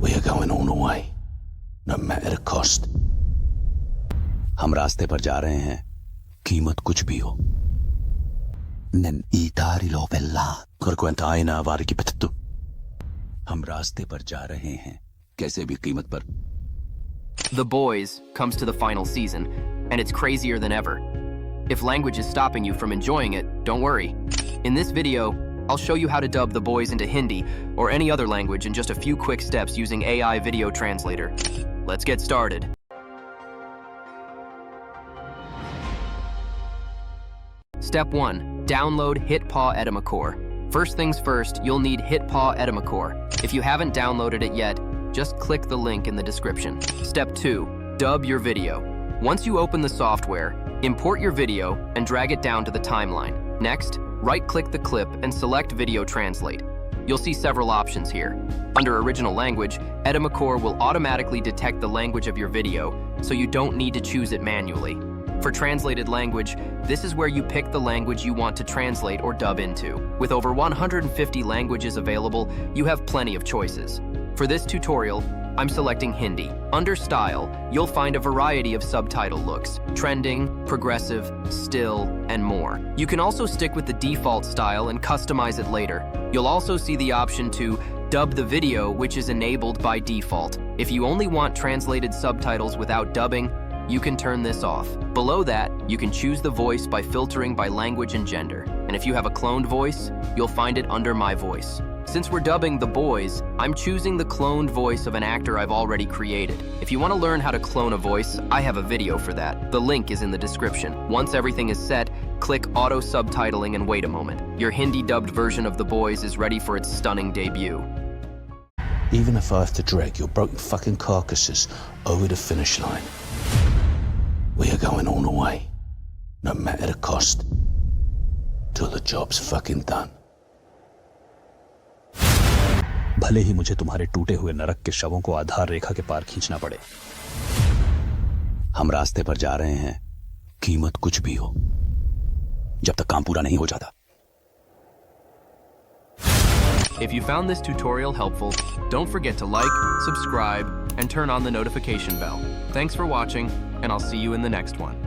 We are going all the way, no matter the cost. हम रास्ते पर जा रहे हैं, कीमत कुछ भी हो. Nen itari lo bella, korkwenta aina avari ki pettu. हम रास्ते पर जा रहे हैं, कैसे भी कीमत पर. The Boys comes to the final season, and it's crazier than ever. If language is stopping you from enjoying it, don't worry. In this video, I'll show you how to dub The Boys into Hindi or any other language in just a few quick steps using AI Video Translator. Let's get started. Step 1. Download HitPaw Edimakor. First things first, you'll need HitPaw Edimakor. If you haven't downloaded it yet, just click the link in the description. Step 2. Dub your video. Once you open the software, import your video and drag it down to the timeline. Next, right-click the clip and select Video Translate. You'll see several options here. Under Original Language, Edimakor will automatically detect the language of your video, so you don't need to choose it manually. For translated language, this is where you pick the language you want to translate or dub into. With over 150 languages available, you have plenty of choices. For this tutorial, I'm selecting Hindi. Under Style, you'll find a variety of subtitle looks: trending, progressive, still, and more. You can also stick with the default style and customize it later. You'll also see the option to dub the video, which is enabled by default. If you only want translated subtitles without dubbing, you can turn this off. Below that, you can choose the voice by filtering by language and gender. And if you have a cloned voice, you'll find it under My Voice. Since we're dubbing The Boys, I'm choosing the cloned voice of an actor I've already created. If you want to learn how to clone a voice, I have a video for that. The link is in the description. Once everything is set, click Auto Subtitling and wait a moment. Your Hindi dubbed version of The Boys is ready for its stunning debut. Even if I have to drag your broken fucking carcasses over the finish line, we are going all the way, no matter the cost, till the job's fucking done. भले ही मुझे तुम्हारे टूटे हुए नरक के शवों को आधार रेखा के पार खींचना पड़े, हम रास्ते पर जा रहे हैं, कीमत कुछ भी हो, जब तक काम पूरा नहीं हो जाता. If you found this tutorial helpful, don't forget to like, subscribe, and turn on the notification bell. Thanks for watching, and I'll see you in the next one.